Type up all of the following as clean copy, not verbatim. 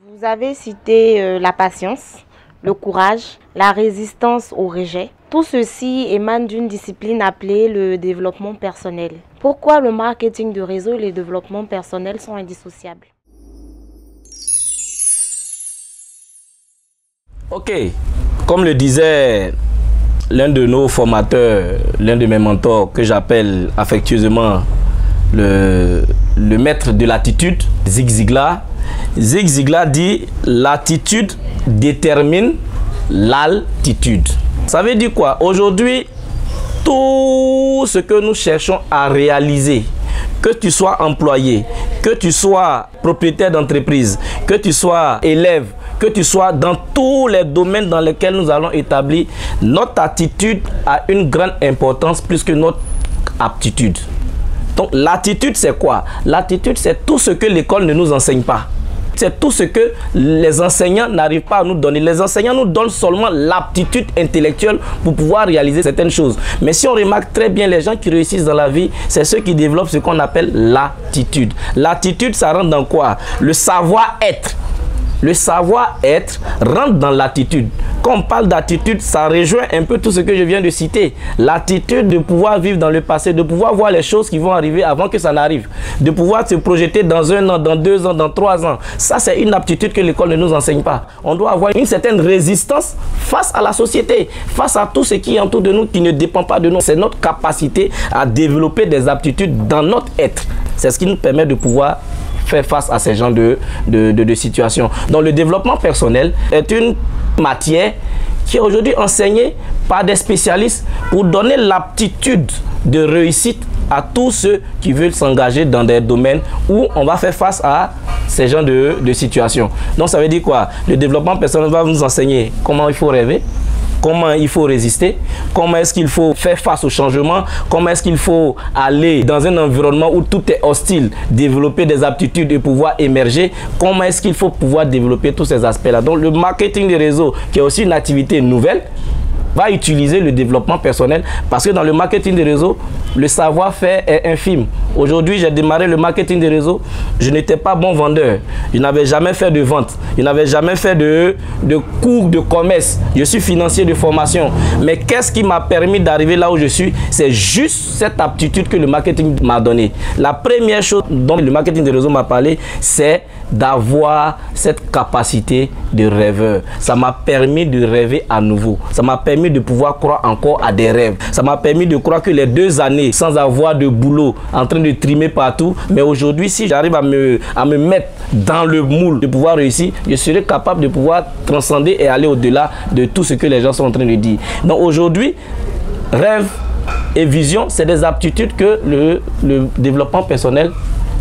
Vous avez cité la patience, le courage, la résistance au rejet. Tout ceci émane d'une discipline appelée le développement personnel. Pourquoi le marketing de réseau et le développement personnel sont indissociables? Ok, comme le disait l'un de nos formateurs, l'un de mes mentors que j'appelle affectueusement le maître de l'attitude, Zig Ziglar. Zig Ziglar dit l'attitude détermine l'altitude. Ça veut dire quoi? Aujourd'hui, tout ce que nous cherchons à réaliser, que tu sois employé, que tu sois propriétaire d'entreprise, que tu sois élève, que tu sois dans tous les domaines dans lesquels nous allons établir, notre attitude a une grande importance plus que notre aptitude. Donc l'attitude c'est quoi? L'attitude c'est tout ce que l'école ne nous enseigne pas. C'est tout ce que les enseignants n'arrivent pas à nous donner. Les enseignants nous donnent seulement l'aptitude intellectuelle pour pouvoir réaliser certaines choses. Mais si on remarque très bien, les gens qui réussissent dans la vie, c'est ceux qui développent ce qu'on appelle l'attitude. L'attitude, ça rentre dans quoi? Le savoir-être. Le savoir-être rentre dans l'attitude. Quand on parle d'attitude, ça rejoint un peu tout ce que je viens de citer. L'attitude de pouvoir vivre dans le passé, de pouvoir voir les choses qui vont arriver avant que ça n'arrive. De pouvoir se projeter dans 1 an, dans 2 ans, dans 3 ans. Ça, c'est une aptitude que l'école ne nous enseigne pas. On doit avoir une certaine résistance face à la société, face à tout ce qui est autour de nous, qui ne dépend pas de nous. C'est notre capacité à développer des aptitudes dans notre être. C'est ce qui nous permet de pouvoir faire face à ces genres de situations. Donc le développement personnel est une matière qui est aujourd'hui enseignée par des spécialistes pour donner l'aptitude de réussite à tous ceux qui veulent s'engager dans des domaines où on va faire face à ces genres de situations. Donc ça veut dire quoi? Le développement personnel va nous enseigner comment il faut rêver, comment il faut résister, comment est-ce qu'il faut faire face au changement, comment est-ce qu'il faut aller dans un environnement où tout est hostile, développer des aptitudes et pouvoir émerger, comment est-ce qu'il faut pouvoir développer tous ces aspects-là. Donc le marketing des réseaux, qui est aussi une activité nouvelle, va utiliser le développement personnel parce que dans le marketing des réseaux, le savoir-faire est infime. Aujourd'hui, j'ai démarré le marketing des réseaux. Je n'étais pas bon vendeur. Je n'avais jamais fait de vente. Je n'avais jamais fait de cours de commerce. Je suis financier de formation. Mais qu'est-ce qui m'a permis d'arriver là où je suis? C'est juste cette aptitude que le marketing m'a donnée. La première chose dont le marketing des réseaux m'a parlé, c'est d'avoir cette capacité de rêveur. Ça m'a permis de rêver à nouveau. Ça m'a permis de pouvoir croire encore à des rêves. Ça m'a permis de croire que les 2 années sans avoir de boulot, en train de trimer partout, mais aujourd'hui, si j'arrive à me mettre dans le moule de pouvoir réussir, je serai capable de pouvoir transcender et aller au-delà de tout ce que les gens sont en train de dire. Donc aujourd'hui, rêve et vision, c'est des aptitudes que le développement personnel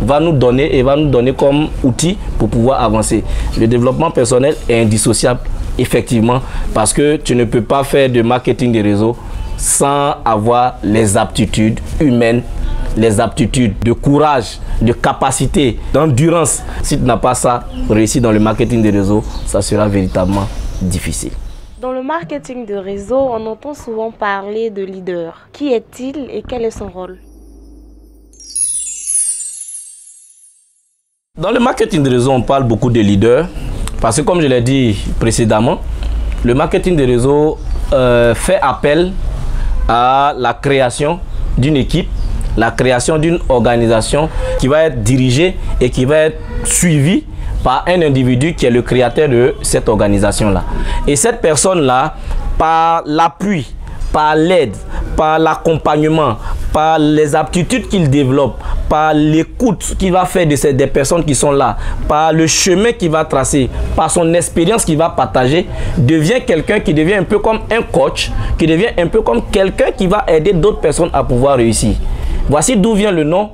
va nous donner et va nous donner comme outil pour pouvoir avancer. Le développement personnel est indissociable, effectivement, parce que tu ne peux pas faire de marketing des réseaux sans avoir les aptitudes humaines, les aptitudes de courage, de capacité, d'endurance. Si tu n'as pas ça, réussir dans le marketing des réseaux, ça sera véritablement difficile. Dans le marketing de réseau, on entend souvent parler de leader. Qui est-il et quel est son rôle? Dans le marketing de réseau, on parle beaucoup de leaders parce que, comme je l'ai dit précédemment, le marketing de réseau fait appel à la création d'une équipe, la création d'une organisation qui va être dirigée et qui va être suivie par un individu qui est le créateur de cette organisation-là. Et cette personne-là, par l'appui, par l'aide, par l'accompagnement, par les aptitudes qu'il développe, par l'écoute qu'il va faire des personnes qui sont là, par le chemin qu'il va tracer, par son expérience qu'il va partager, devient quelqu'un qui devient un peu comme un coach, qui devient un peu comme quelqu'un qui va aider d'autres personnes à pouvoir réussir. Voici d'où vient le nom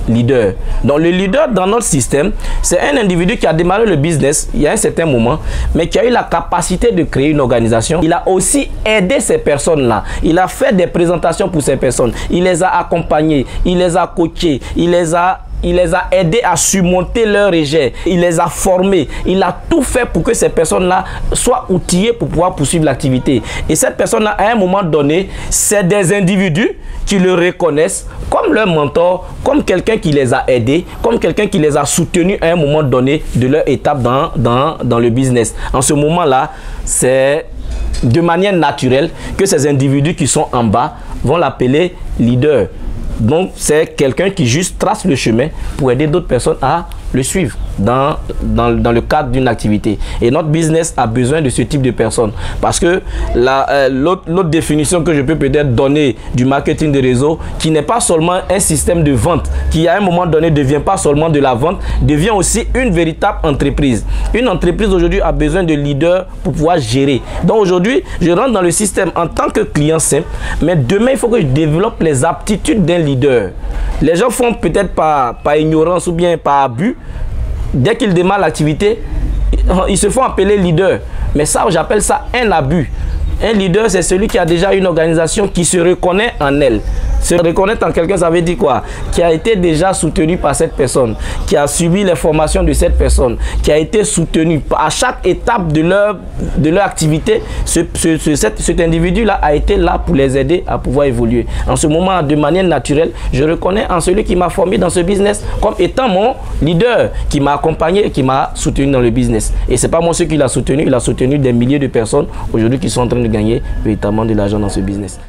leader. Donc le leader dans notre système, c'est un individu qui a démarré le business il y a un certain moment, mais qui a eu la capacité de créer une organisation. Il a aussi aidé ces personnes-là. Il a fait des présentations pour ces personnes. Il les a accompagnées, il les a coachées, il les a il les a aidés à surmonter leur rejet, il les a formés, il a tout fait pour que ces personnes-là soient outillées pour pouvoir poursuivre l'activité. Et cette personne-là, à un moment donné, c'est des individus qui le reconnaissent comme leur mentor, comme quelqu'un qui les a aidés, comme quelqu'un qui les a soutenus à un moment donné de leur étape dans le business. En ce moment-là, c'est de manière naturelle que ces individus qui sont en bas vont l'appeler leader. Donc, c'est quelqu'un qui juste trace le chemin pour aider d'autres personnes à le suivre dans le cadre d'une activité. Et notre business a besoin de ce type de personnes. Parce que l'autre définition que je peux peut-être donner du marketing de réseau, qui n'est pas seulement un système de vente, qui à un moment donné ne devient pas seulement de la vente, devient aussi une véritable entreprise. Une entreprise aujourd'hui a besoin de leaders pour pouvoir gérer. Donc aujourd'hui, je rentre dans le système en tant que client simple, mais demain, il faut que je développe les aptitudes d'un leader. Les gens font peut-être par ignorance ou bien par abus. Dès qu'ils démarrent l'activité, ils se font appeler leader. Mais ça, j'appelle ça un abus. Un leader, c'est celui qui a déjà une organisation qui se reconnaît en elle. Se reconnaître en quelqu'un, ça veut dire quoi? Qui a été déjà soutenu par cette personne, qui a suivi les formations de cette personne, qui a été soutenu à chaque étape de leur activité. Cet individu-là a été là pour les aider à pouvoir évoluer. En ce moment, de manière naturelle, je reconnais en celui qui m'a formé dans ce business comme étant mon leader, qui m'a accompagné et qui m'a soutenu dans le business. Et c'est pas moi qui l'a soutenu, il a soutenu des milliers de personnes aujourd'hui qui sont en train de gagner véritablement de l'argent dans ce business.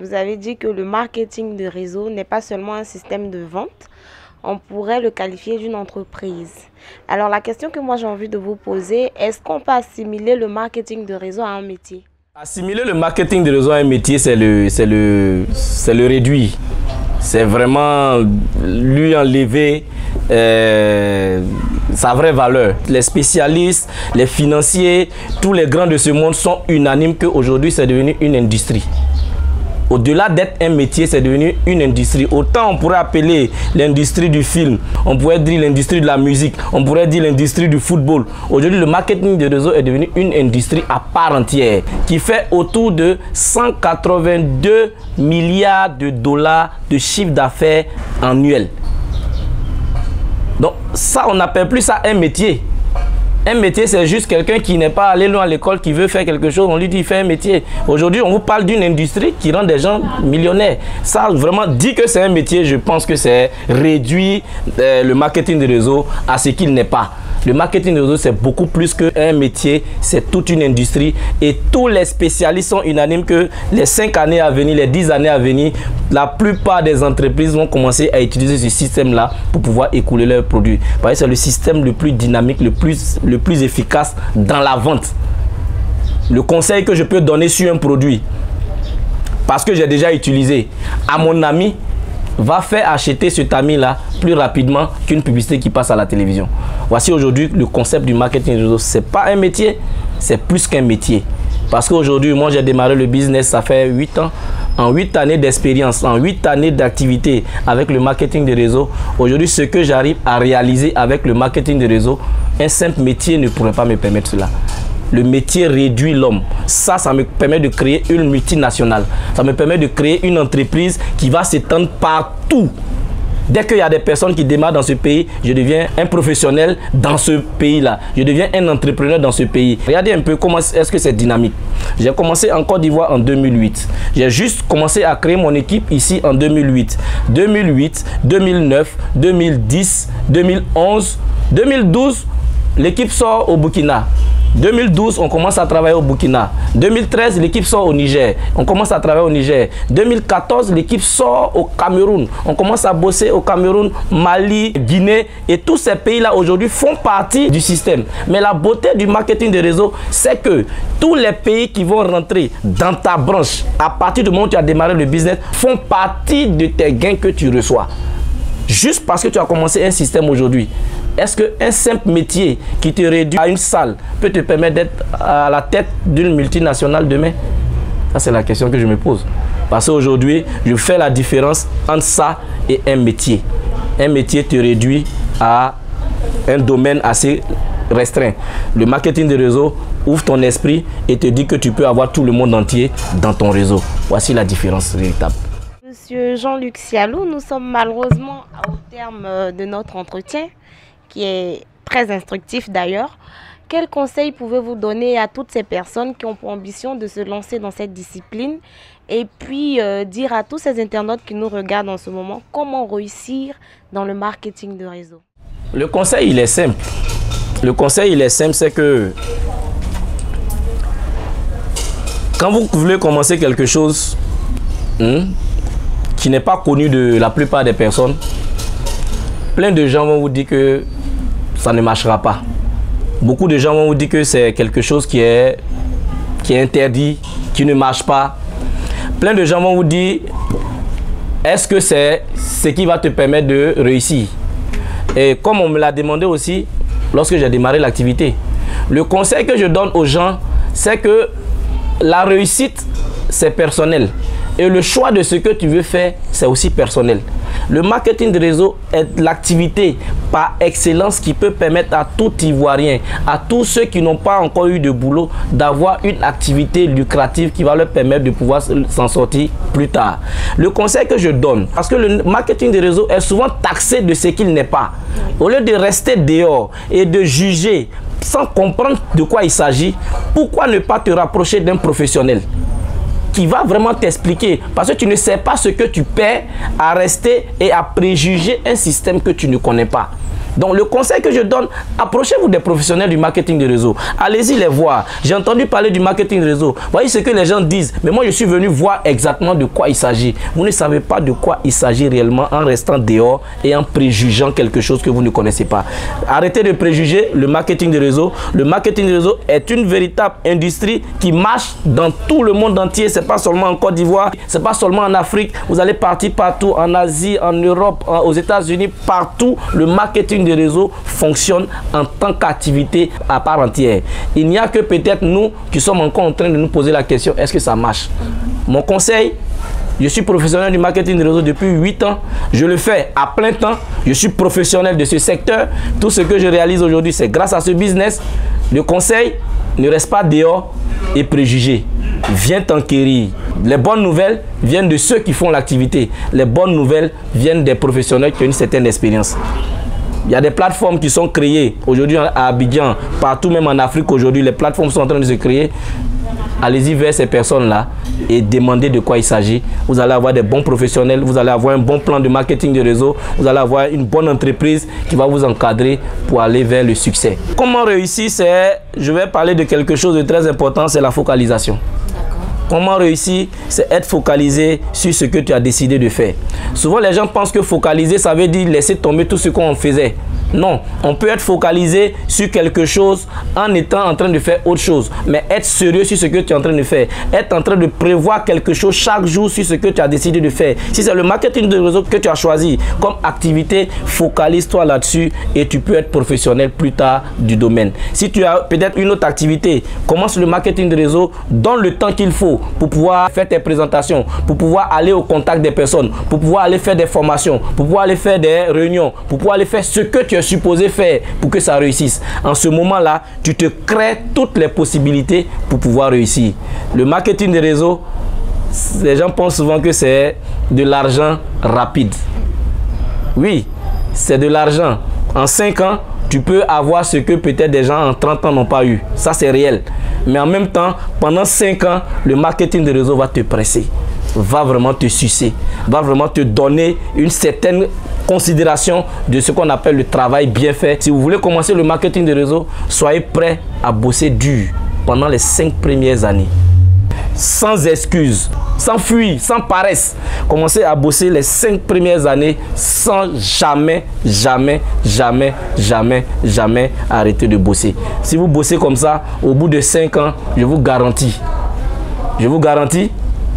Vous avez dit que le marketing de réseau n'est pas seulement un système de vente, on pourrait le qualifier d'une entreprise. Alors la question que moi j'ai envie de vous poser, est-ce qu'on peut assimiler le marketing de réseau à un métier? Assimiler le marketing de réseau à un métier, c'est le réduire. C'est vraiment lui enlever sa vraie valeur. Les spécialistes, les financiers, tous les grands de ce monde sont unanimes qu'aujourd'hui c'est devenu une industrie. Au-delà d'être un métier, c'est devenu une industrie. Autant on pourrait appeler l'industrie du film, on pourrait dire l'industrie de la musique, on pourrait dire l'industrie du football. Aujourd'hui, le marketing de réseau est devenu une industrie à part entière qui fait autour de 182 milliards de dollars de chiffre d'affaires annuel. Donc ça, on n'appelle plus ça un métier. Un métier, c'est juste quelqu'un qui n'est pas allé loin à l'école, qui veut faire quelque chose, on lui dit il fait un métier. Aujourd'hui, on vous parle d'une industrie qui rend des gens millionnaires. Ça, vraiment, dit que c'est un métier, je pense que c'est réduire le marketing de réseau à ce qu'il n'est pas. Le marketing de réseau, c'est beaucoup plus qu'un métier, c'est toute une industrie. Et tous les spécialistes sont unanimes que les 5 années à venir, les 10 années à venir, la plupart des entreprises vont commencer à utiliser ce système-là pour pouvoir écouler leurs produits. Parce que c'est le système le plus dynamique, le plus efficace dans la vente. Le conseil que je peux donner sur un produit, parce que j'ai déjà utilisé, à mon ami, va faire acheter cet ami-là plus rapidement qu'une publicité qui passe à la télévision. Voici aujourd'hui le concept du marketing de réseau. Ce n'est pas un métier, c'est plus qu'un métier. Parce qu'aujourd'hui, moi j'ai démarré le business, ça fait 8 ans. En 8 années d'expérience, en 8 années d'activité avec le marketing de réseau, aujourd'hui ce que j'arrive à réaliser avec le marketing de réseau, un simple métier ne pourrait pas me permettre cela. Le métier réduit l'homme. Ça me permet de créer une multinationale. Ça me permet de créer une entreprise qui va s'étendre partout. Dès qu'il y a des personnes qui démarrent dans ce pays, je deviens un professionnel dans ce pays-là. Je deviens un entrepreneur dans ce pays. Regardez un peu comment est-ce que c'est dynamique. J'ai commencé en Côte d'Ivoire en 2008. J'ai juste commencé à créer mon équipe ici en 2008. 2008, 2009, 2010, 2011, 2012, l'équipe sort au Burkina. 2012, on commence à travailler au Burkina. 2013, l'équipe sort au Niger. On commence à travailler au Niger. 2014, l'équipe sort au Cameroun. On commence à bosser au Cameroun, Mali, Guinée. Et tous ces pays-là aujourd'hui font partie du système. Mais la beauté du marketing de réseau, c'est que tous les pays qui vont rentrer dans ta branche, à partir du moment où tu as démarré le business, font partie de tes gains que tu reçois. Juste parce que tu as commencé un système aujourd'hui. Est-ce qu'un simple métier qui te réduit à une salle peut te permettre d'être à la tête d'une multinationale demain? Ça, c'est la question que je me pose. Parce qu'aujourd'hui, je fais la différence entre ça et un métier. Un métier te réduit à un domaine assez restreint. Le marketing de réseau ouvre ton esprit et te dit que tu peux avoir tout le monde entier dans ton réseau. Voici la différence véritable. Monsieur Jean-Luc Sialou, nous sommes malheureusement au terme de notre entretien, qui est très instructif d'ailleurs. Quels conseils pouvez-vous donner à toutes ces personnes qui ont pour ambition de se lancer dans cette discipline et puis dire à tous ces internautes qui nous regardent en ce moment comment réussir dans le marketing de réseau? Le conseil, il est simple. Le conseil, il est simple, c'est que quand vous voulez commencer quelque chose qui n'est pas connu de la plupart des personnes, plein de gens vont vous dire que ça ne marchera pas. Beaucoup de gens vont vous dire que c'est quelque chose qui est interdit, qui ne marche pas. Plein de gens vont vous dire, est-ce que c'est ce qui va te permettre de réussir? Et comme on me l'a demandé aussi lorsque j'ai démarré l'activité, le conseil que je donne aux gens, c'est que la réussite, c'est personnel. Et le choix de ce que tu veux faire, c'est aussi personnel. Le marketing de réseau est l'activité par excellence qui peut permettre à tout Ivoirien, à tous ceux qui n'ont pas encore eu de boulot, d'avoir une activité lucrative qui va leur permettre de pouvoir s'en sortir plus tard. Le conseil que je donne, parce que le marketing de réseau est souvent taxé de ce qu'il n'est pas. Au lieu de rester dehors et de juger sans comprendre de quoi il s'agit, pourquoi ne pas te rapprocher d'un professionnel qui va vraiment t'expliquer, parce que tu ne sais pas ce que tu perds à rester et à préjuger un système que tu ne connais pas. Donc le conseil que je donne, approchez-vous des professionnels du marketing de réseau. Allez-y les voir. J'ai entendu parler du marketing de réseau. Voyez ce que les gens disent. Mais moi je suis venu voir exactement de quoi il s'agit. Vous ne savez pas de quoi il s'agit réellement en restant dehors et en préjugeant quelque chose que vous ne connaissez pas. Arrêtez de préjuger le marketing de réseau. Le marketing de réseau est une véritable industrie qui marche dans tout le monde entier. C'est pas seulement en Côte d'Ivoire, c'est pas seulement en Afrique. Vous allez partir partout, en Asie, en Europe, aux États-Unis, partout. Le marketing de réseau fonctionne en tant qu'activité à part entière. Il n'y a que peut-être nous qui sommes encore en train de nous poser la question, est-ce que ça marche? Mon conseil, je suis professionnel du marketing de réseau depuis 8 ans. Je le fais à plein temps. Je suis professionnel de ce secteur. Tout ce que je réalise aujourd'hui, c'est grâce à ce business. Le conseil, ne reste pas dehors et préjugé. Viens t'enquérir. Les bonnes nouvelles viennent de ceux qui font l'activité. Les bonnes nouvelles viennent des professionnels qui ont une certaine expérience. Il y a des plateformes qui sont créées aujourd'hui à Abidjan, partout même en Afrique aujourd'hui, les plateformes sont en train de se créer. Allez-y vers ces personnes-là et demandez de quoi il s'agit. Vous allez avoir des bons professionnels, vous allez avoir un bon plan de marketing de réseau, vous allez avoir une bonne entreprise qui va vous encadrer pour aller vers le succès. Comment réussir? Je vais parler de quelque chose de très important, c'est la focalisation. Comment réussir? C'est être focalisé sur ce que tu as décidé de faire. Souvent, les gens pensent que focaliser, ça veut dire laisser tomber tout ce qu'on faisait. Non, on peut être focalisé sur quelque chose en étant en train de faire autre chose. Mais être sérieux sur ce que tu es en train de faire. Être en train de prévoir quelque chose chaque jour sur ce que tu as décidé de faire. Si c'est le marketing de réseau que tu as choisi comme activité, focalise-toi là-dessus et tu peux être professionnel plus tard du domaine. Si tu as peut-être une autre activité, commence le marketing de réseau, donne le temps qu'il faut pour pouvoir faire tes présentations, pour pouvoir aller au contact des personnes, pour pouvoir aller faire des formations, pour pouvoir aller faire des réunions, pour pouvoir aller faire ce que tu es supposé faire pour que ça réussisse. En ce moment-là, tu te crées toutes les possibilités pour pouvoir réussir. Le marketing de réseau, les gens pensent souvent que c'est de l'argent rapide. Oui, c'est de l'argent. En 5 ans, tu peux avoir ce que peut-être des gens en 30 ans n'ont pas eu. Ça, c'est réel. Mais en même temps, pendant 5 ans, le marketing de réseau va te presser, va vraiment te sucer, va vraiment te donner une certaine considération de ce qu'on appelle le travail bien fait. Si vous voulez commencer le marketing de réseau, soyez prêt à bosser dur pendant les 5 premières années. Sans excuses, sans fuir, sans paresse. Commencez à bosser les 5 premières années sans jamais, jamais, jamais, jamais, jamais arrêter de bosser. Si vous bossez comme ça, au bout de 5 ans, je vous garantis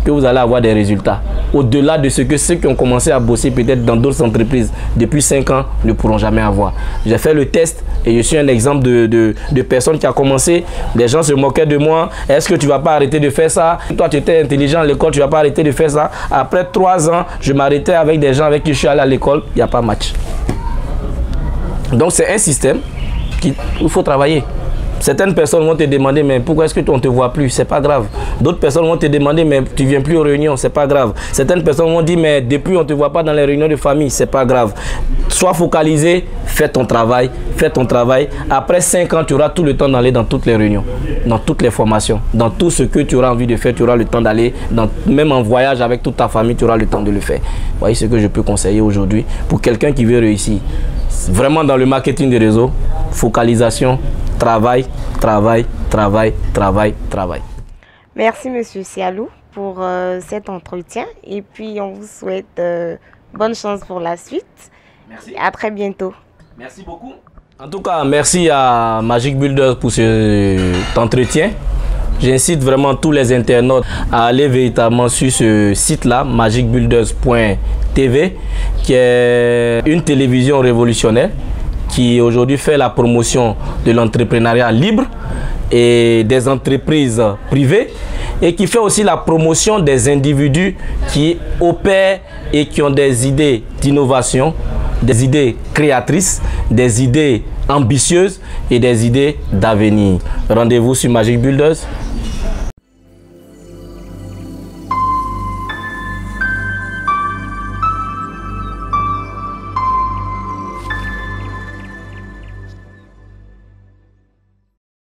que vous allez avoir des résultats. Au-delà de ce que ceux qui ont commencé à bosser peut-être dans d'autres entreprises depuis 5 ans ne pourront jamais avoir. J'ai fait le test et je suis un exemple de personne qui a commencé. Les gens se moquaient de moi. Est-ce que tu ne vas pas arrêter de faire ça? Toi, tu étais intelligent à l'école, tu ne vas pas arrêter de faire ça. Après 3 ans, je m'arrêtais avec des gens avec qui je suis allé à l'école. Il n'y a pas match. Donc, c'est un système qu'il faut travailler. Certaines personnes vont te demander, mais pourquoi est-ce que on ne te voit plus? C'est pas grave. D'autres personnes vont te demander, mais tu viens plus aux réunions? C'est pas grave. Certaines personnes vont dire, mais depuis on ne te voit pas dans les réunions de famille? C'est pas grave. Sois focalisé, fais ton travail, fais ton travail. Après 5 ans, tu auras tout le temps d'aller dans toutes les réunions, dans toutes les formations, dans tout ce que tu auras envie de faire, tu auras le temps d'aller, même en voyage avec toute ta famille, tu auras le temps de le faire. Vous voyez ce que je peux conseiller aujourd'hui pour quelqu'un qui veut réussir. Vraiment dans le marketing des réseaux, focalisation, travail, travail, travail, travail, travail. Merci Monsieur Sialou pour cet entretien et puis on vous souhaite bonne chance pour la suite. Merci. À très bientôt. Merci beaucoup. En tout cas, merci à Magic Builders pour cet entretien. J'incite vraiment tous les internautes à aller véritablement sur ce site-là, magicbuilders.tv, qui est une télévision révolutionnaire qui aujourd'hui fait la promotion de l'entrepreneuriat libre et des entreprises privées et qui fait aussi la promotion des individus qui opèrent et qui ont des idées d'innovation, des idées créatrices, des idées ambitieuses et des idées d'avenir. Rendez-vous sur Magic Builders.